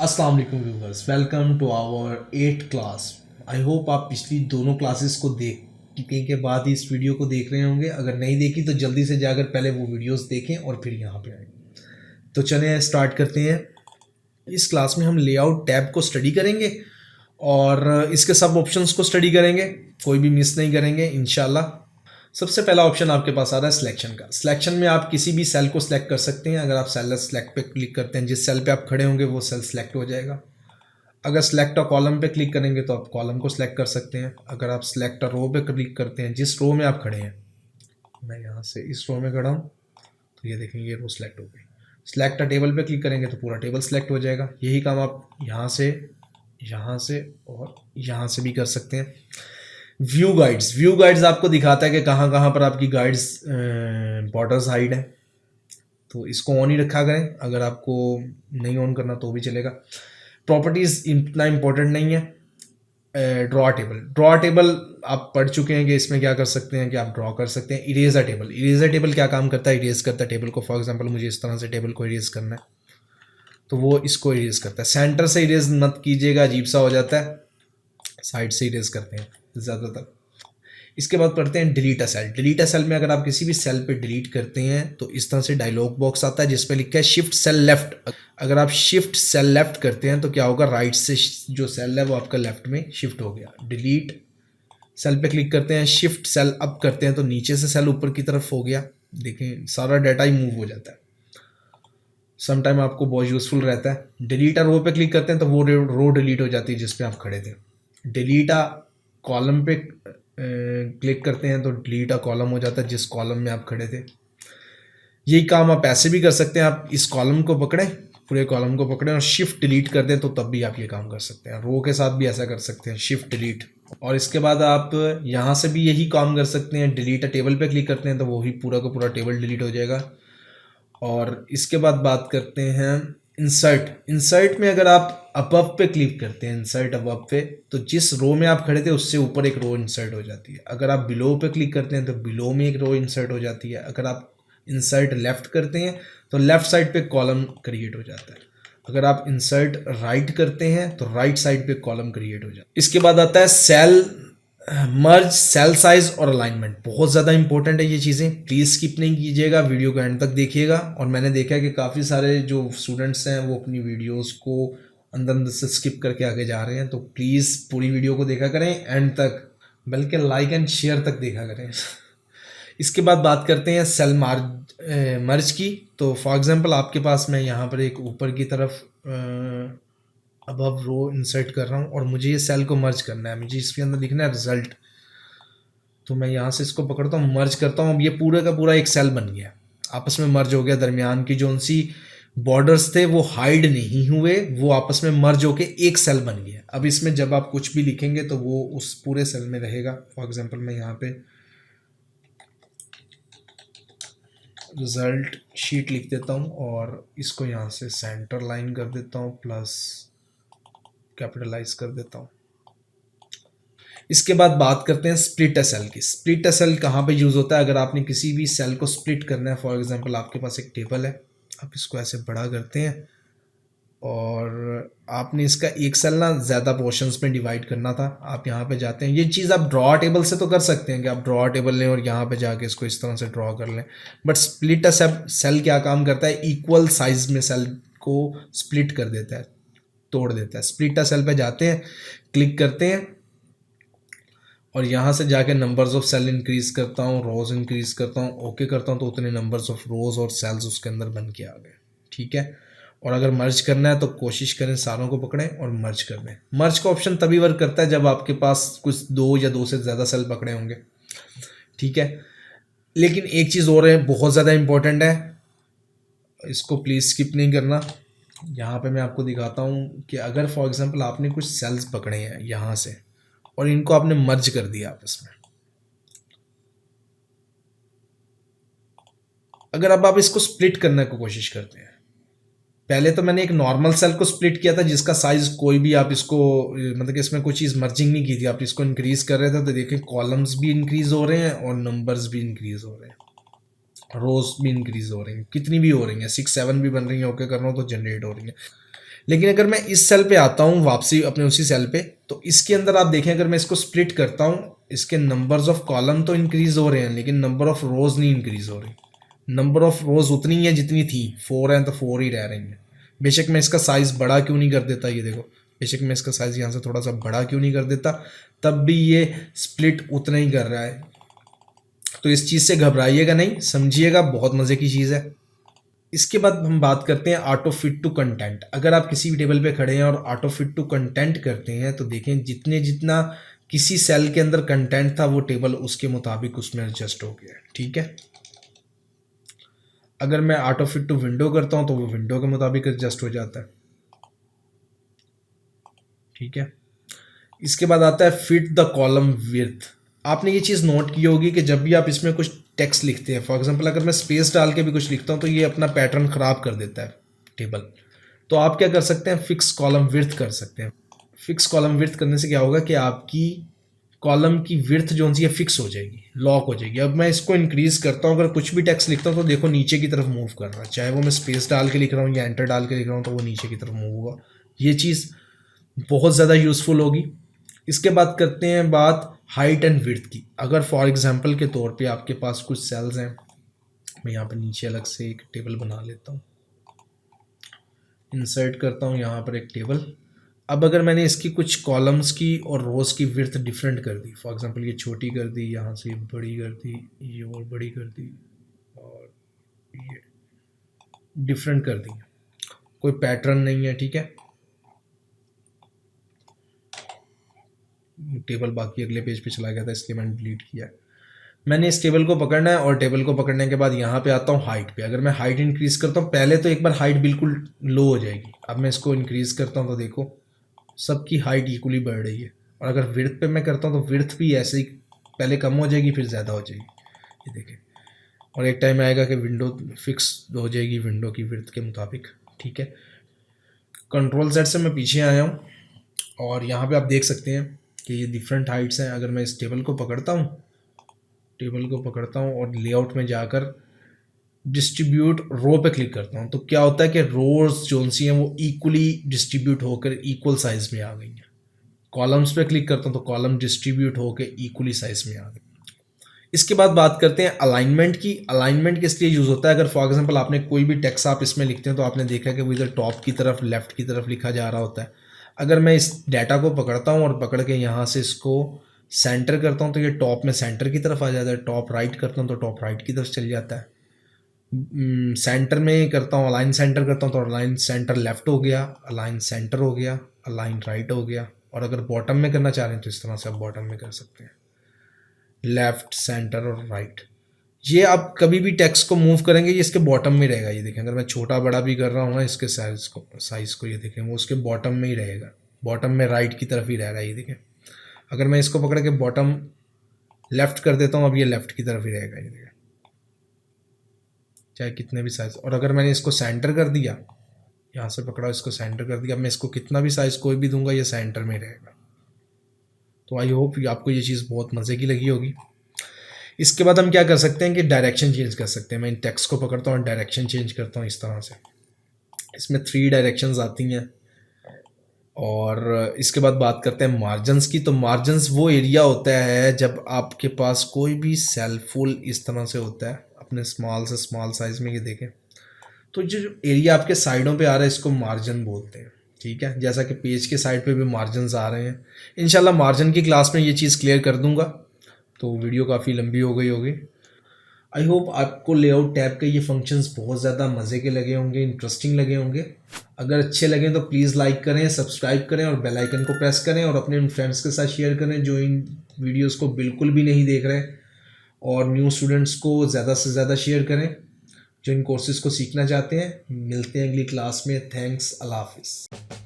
अस्सलाम वालेकुम viewers, welcome to our 8th class. I hope आप पिछली दोनों क्लासेस को देखने के बाद ही इस वीडियो को देख रहे होंगे। अगर नहीं देखी तो जल्दी से जाकर पहले वो वीडियोस देखें और फिर यहाँ पे आए। तो चलें स्टार्ट करते हैं। इस क्लास में हम लेआउट टैब को स्टडी करेंगे और इसके सब ऑप्शंस को स्टडी करेंगे, कोई भी मिस नहीं करेंगे इंशाल्लाह। सबसे पहला ऑप्शन आपके पास आ रहा है सिलेक्शन का। सिलेक्शन में आप किसी भी सेल को सिलेक्ट कर सकते हैं। अगर आप सेल सेलेक्ट पे क्लिक करते हैं, जिस सेल पे आप खड़े होंगे वो सेल सेलेक्ट हो जाएगा। अगर सिलेक्ट अ कॉलम पे क्लिक करेंगे तो आप कॉलम को सिलेक्ट कर सकते हैं। अगर आप सिलेक्ट अ रो पे क्लिक करते हैं, जिस रो में आप खड़े हैं, मैं यहाँ से इस रो में खड़ा हूँ तो ये देखेंगे ये रो सिलेक्ट हो गई। सिलेक्ट अ टेबल पे क्लिक करेंगे तो पूरा टेबल सिलेक्ट हो जाएगा। यही काम आप यहाँ से और यहाँ से भी कर सकते हैं। व्यू गाइड्स आपको दिखाता है कि कहाँ कहाँ पर आपकी गाइड्स बॉर्डर्स हाइड है, तो इसको ऑन ही रखा करें। अगर आपको नहीं ऑन करना तो भी चलेगा। प्रॉपर्टीज़ इतना इम्पोर्टेंट नहीं है। ड्रॉ टेबल आप पढ़ चुके हैं कि इसमें क्या कर सकते हैं कि आप ड्रॉ कर सकते हैं। इरेजर टेबल क्या काम करता है, इरेज करता है टेबल को। फॉर एग्जांपल मुझे इस तरह से टेबल को इरेज करना है तो वो इसको इरेज करता है। सेंटर से इरेज मत कीजिएगा, अजीब सा हो जाता है। साइड से इरेज करते हैं ज़्यादातर। इसके बाद पढ़ते हैं डिलीट अ सेल में अगर आप किसी भी सेल पे डिलीट करते हैं तो इस तरह से डायलॉग बॉक्स आता है जिसपे लिखा है शिफ्ट सेल लेफ्ट। अगर आप शिफ्ट सेल लेफ्ट करते हैं तो क्या होगा, राइट से जो सेल है वो आपका लेफ्ट में शिफ्ट हो गया। डिलीट सेल पे क्लिक करते हैं, शिफ्ट सेल अप करते हैं तो नीचे से सेल ऊपर की तरफ हो गया। देखें सारा डाटा ही मूव हो जाता है। समटाइम आपको बहुत यूजफुल रहता है। डिलीट अ रो पे क्लिक करते हैं तो वो रो डिलीट हो जाती है जिसपे आप खड़े थे। डिलीट अ कॉलम पे क्लिक करते हैं तो डिलीट अ कॉलम हो जाता है जिस कॉलम में आप खड़े थे। यही काम आप ऐसे भी कर सकते हैं। आप इस कॉलम को पकड़ें, पूरे कॉलम को पकड़ें और शिफ्ट डिलीट कर दें तो तब भी आप ये काम कर सकते हैं। रो के साथ भी ऐसा कर सकते हैं, शिफ्ट डिलीट। और इसके बाद आप यहाँ से भी यही काम कर सकते हैं। डिलीट अ टेबल पे क्लिक करते हैं तो वही पूरा का पूरा टेबल डिलीट हो जाएगा। और इसके बाद बात करते हैं इंसर्ट में अगर आप अबव पे क्लिक करते हैं, इंसर्ट अबव पे, तो जिस रो में आप खड़े थे उससे ऊपर एक रो इंसर्ट हो जाती है। अगर आप बिलो पे क्लिक करते हैं तो बिलो में एक रो इंसर्ट हो जाती है। अगर आप इंसर्ट लेफ्ट करते हैं तो लेफ्ट साइड पे कॉलम क्रिएट हो जाता है। अगर आप इंसर्ट राइट करते हैं तो राइट साइड पे कॉलम क्रिएट हो जाता है। इसके बाद आता है सेल मर्ज, सेल साइज और अलाइनमेंट। बहुत ज़्यादा इंपॉर्टेंट है ये चीज़ें, प्लीज़ स्किप नहीं कीजिएगा, वीडियो को एंड तक देखिएगा। और मैंने देखा है कि काफ़ी सारे जो स्टूडेंट्स हैं वो अपनी वीडियोस को अंदर अंदर से स्किप करके आगे जा रहे हैं, तो प्लीज़ पूरी वीडियो को देखा करें एंड तक, बल्कि लाइक एंड शेयर तक देखा करें। इसके बाद बात करते हैं सेल मर्ज की। तो फॉर एग्जांपल आपके पास मैं यहाँ पर एक ऊपर की तरफ अबव रो इंसर्ट कर रहा हूँ और मुझे ये सेल को मर्ज करना है, मुझे इसके अंदर लिखना है रिजल्ट। तो मैं यहाँ से इसको पकड़ता हूँ, मर्ज करता हूँ। अब ये पूरा का पूरा एक सेल बन गया, आपस में मर्ज हो गया। दरमियान की जो सी बॉर्डर्स थे वो हाइड नहीं हुए, वो आपस में मर्ज होके एक सेल बन गया। अब इसमें जब आप कुछ भी लिखेंगे तो वो उस पूरे सेल में रहेगा। फॉर एग्जांपल मैं यहाँ पे रिजल्ट शीट लिख देता हूँ और इसको यहाँ से सेंटर लाइन कर देता हूँ, प्लस कैपिटलाइज कर देता हूँ। इसके बाद बात करते हैं स्प्लिट अ सेल की। स्प्लिट अ सेल कहाँ पे यूज़ होता है, अगर आपने किसी भी सेल को स्प्लिट करना है। फॉर एग्जांपल आपके पास एक टेबल है, आप इसको ऐसे बड़ा करते हैं और आपने इसका एक सेल ना ज़्यादा पोर्शंस में डिवाइड करना था। आप यहाँ पे जाते हैं, ये चीज़ आप ड्रॉ टेबल से तो कर सकते हैं कि आप ड्रॉ टेबल लें और यहाँ पे जाके इसको इस तरह से ड्रॉ कर लें। बट स्प्लिट अ सेल क्या काम करता है, इक्वल साइज में सेल को स्प्लिट कर देता है, तोड़ देता है। स्प्लिट अ सेल पे जाते हैं, क्लिक करते हैं और यहाँ से जाके नंबर्स ऑफ सेल इंक्रीज करता हूँ, रोज इंक्रीज करता हूँ, ओके करता हूँ तो उतने नंबर्स ऑफ रोज और सेल्स उसके अंदर बन के आ गए। ठीक है। और अगर मर्ज करना है तो कोशिश करें सारों को पकड़ें और मर्ज कर दें। मर्ज का ऑप्शन तभी वर्क करता है जब आपके पास कुछ दो या दो से ज़्यादा सेल पकड़े होंगे। ठीक है। लेकिन एक चीज़ और है, बहुत ज़्यादा इंपॉर्टेंट है, इसको प्लीज़ स्किप नहीं करना। यहाँ पे मैं आपको दिखाता हूँ कि अगर फॉर एग्जांपल आपने कुछ सेल्स पकड़े हैं यहाँ से और इनको आपने मर्ज कर दिया आपस में, अगर अब आप इसको स्प्लिट करने की कोशिश करते हैं, पहले तो मैंने एक नॉर्मल सेल को स्प्लिट किया था जिसका साइज कोई भी, आप इसको मतलब कि इसमें कोई चीज़ मर्जिंग नहीं की थी, आप इसको इंक्रीज कर रहे थे तो देखिए कॉलम्स भी इंक्रीज हो रहे हैं और नंबर्स भी इंक्रीज हो रहे हैं, रोज भी इंक्रीज हो रही हैं, कितनी भी हो रही हैं, 6 7 भी बन रही हैं, ओके कर रहा हूँ तो जनरेट हो रही हैं। लेकिन अगर मैं इस सेल पे आता हूँ वापसी अपने उसी सेल पे, तो इसके अंदर आप देखें अगर मैं इसको स्प्लिट करता हूँ, इसके नंबर्स ऑफ कॉलम तो इंक्रीज हो रहे हैं लेकिन नंबर ऑफ रोज नहीं इंक्रीज हो रही। नंबर ऑफ रोज उतनी ही है जितनी थी, 4 हैं तो 4 ही रह रही हैं। बेशक मैं इसका साइज़ बड़ा क्यों नहीं कर देता, ये देखो, बेशक मैं इसका साइज़ यहाँ से थोड़ा सा बड़ा क्यों नहीं कर देता, तब भी ये स्प्लिट उतना ही कर रहा है। तो इस चीज़ से घबराइएगा नहीं, समझिएगा, बहुत मज़े की चीज़ है। इसके बाद हम बात करते हैं ऑटो फिट टू कंटेंट। अगर आप किसी भी टेबल पे खड़े हैं और ऑटो फिट टू कंटेंट करते हैं तो देखें जितना किसी सेल के अंदर कंटेंट था वो टेबल उसके मुताबिक उसमें एडजस्ट हो गया, ठीक है। अगर मैं ऑटो फिट टू विंडो करता हूं तो वो विंडो के मुताबिक एडजस्ट हो जाता है, ठीक है। इसके बाद आता है फिट द कॉलम विड्थ। आपने ये चीज़ नोट की होगी कि जब भी आप इसमें कुछ टेक्स्ट लिखते हैं, फॉर एग्जांपल अगर मैं स्पेस डाल के भी कुछ लिखता हूँ तो ये अपना पैटर्न ख़राब कर देता है टेबल। तो आप क्या कर सकते हैं, फिक्स कॉलम विड्थ कर सकते हैं। फिक्स कॉलम विड्थ करने से क्या होगा कि आपकी कॉलम की विड्थ जो सी है फिक्स हो जाएगी, लॉक हो जाएगी। अब मैं इसको इंक्रीज करता हूँ, अगर कुछ भी टेक्स्ट लिखता हूँ तो देखो नीचे की तरफ मूव कर रहा है, चाहे वो मैं स्पेस डाल के लिख रहा हूँ या एंटर डाल के लिख रहा हूँ तो वो नीचे की तरफ मूव होगा। ये चीज़ बहुत ज़्यादा यूज़फुल होगी। इसके बाद करते हैं बात हाइट एंड विड्थ की। अगर फॉर एग्जांपल के तौर पे आपके पास कुछ सेल्स हैं, मैं यहाँ पर नीचे अलग से एक टेबल बना लेता हूँ, इंसर्ट करता हूँ यहाँ पर एक टेबल। अब अगर मैंने इसकी कुछ कॉलम्स की और रोज़ की विड्थ डिफरेंट कर दी, फॉर एग्जांपल ये छोटी कर दी, यहाँ से बड़ी कर दी, ये और बड़ी कर दी और ये डिफरेंट कर दी, कोई पैटर्न नहीं है, ठीक है। टेबल बाकी अगले पेज पे चला गया था इसलिए मैंने डिलीट किया। मैंने इस टेबल को पकड़ना है और टेबल को पकड़ने के बाद यहाँ पे आता हूँ हाइट पे। अगर मैं हाइट इंक्रीज करता हूँ, पहले तो एक बार हाइट बिल्कुल लो हो जाएगी, अब मैं इसको इंक्रीज करता हूँ तो देखो सबकी हाइट इक्वली बढ़ रही है। और अगर विड्थ पे मैं करता हूँ तो विड्थ भी ऐसे ही पहले कम हो जाएगी फिर ज़्यादा हो जाएगी, ये देखें। और एक टाइम आएगा कि विंडो फिक्स हो जाएगी विंडो की विड्थ के मुताबिक, ठीक है। कंट्रोल Z से मैं पीछे आया हूँ और यहाँ पे आप देख सकते हैं कि ये डिफरेंट हाइट्स हैं। अगर मैं इस टेबल को पकड़ता हूँ और लेआउट में जाकर डिस्ट्रीब्यूट रो पे क्लिक करता हूँ तो क्या होता है कि रोज जो सी हैं वो इक्वली डिस्ट्रीब्यूट होकर इक्वल साइज में आ गई हैं। कॉलम्स पे क्लिक करता हूँ तो कॉलम डिस्ट्रीब्यूट होकर इक्वली साइज में आ गई। इसके बाद बात करते हैं अलाइनमेंट की। अलाइनमेंट किस लिए यूज़ होता है, अगर फॉर एग्जांपल आपने कोई भी टेक्स्ट आप इसमें लिखते हैं तो आपने देखा कि वो इधर टॉप की तरफ लेफ्ट की तरफ लिखा जा रहा होता है। अगर मैं इस डाटा को पकड़ता हूँ और पकड़ के यहाँ से इसको सेंटर करता हूँ तो ये टॉप में सेंटर की तरफ आ जाता है, टॉप राइट करता हूँ तो टॉप राइट की तरफ चल जाता है। सेंटर में करता हूँ, अलाइन सेंटर करता हूँ तो अलाइन सेंटर लेफ्ट हो गया, अलाइन सेंटर हो गया, अलाइन राइट हो गया। और अगर बॉटम में करना चाह रहे हैं तो इस तरह से आप बॉटम में कर सकते हैं, लेफ्ट सेंटर और राइट। ये आप कभी भी टेक्स्ट को मूव करेंगे ये इसके बॉटम में रहेगा, ये देखें। अगर मैं छोटा बड़ा भी कर रहा हूँ ना इसके साइज़ को ये देखें वो उसके बॉटम में ही रहेगा, बॉटम में राइट की तरफ ही रहेगा, ये देखें। अगर मैं इसको पकड़ के बॉटम लेफ्ट कर देता हूँ अब ये लेफ्ट की तरफ ही रहेगा, ये देखें, चाहे कितने भी साइज़। और अगर मैंने इसको सेंटर कर दिया, यहाँ से पकड़ा इसको सेंटर कर दिया, अब मैं इसको कितना भी साइज़ कोई भी दूंगा ये सेंटर में रहेगा। तो आई होप आपको ये चीज़ बहुत मज़े की लगी होगी। इसके बाद हम क्या कर सकते हैं कि डायरेक्शन चेंज कर सकते हैं। मैं इन टेक्स्ट को पकड़ता हूँ और डायरेक्शन चेंज करता हूँ इस तरह से। इसमें 3 डायरेक्शंस आती हैं। और इसके बाद बात करते हैं मार्जिनस की। तो मार्जिनस वो एरिया होता है जब आपके पास कोई भी सेल फुल इस तरह से होता है, अपने स्मॉल से स्मॉल साइज़ में, ये देखें। तो जो एरिया आपके साइडों पे आ रहा है इसको मार्जिन बोलते हैं, ठीक है। जैसा कि पेज के साइड पे भी मार्जिनस आ रहे हैं। इंशाल्लाह मार्जिन की क्लास में ये चीज़ क्लियर कर दूंगा। तो वीडियो काफ़ी लंबी हो गई होगी। आई होप आपको लेआउट टैब के ये फंक्शंस बहुत ज़्यादा मज़े के लगे होंगे, इंटरेस्टिंग लगे होंगे। अगर अच्छे लगें तो प्लीज़ लाइक करें, सब्सक्राइब करें और बेल आइकन को प्रेस करें और अपने फ्रेंड्स के साथ शेयर करें जो इन वीडियोस को बिल्कुल भी नहीं देख रहे। और न्यू स्टूडेंट्स को ज़्यादा से ज़्यादा शेयर करें जो इन कोर्सेज़ को सीखना चाहते हैं। मिलते हैं अगली क्लास में। थैंक्स, अल्लाह हाफिज़।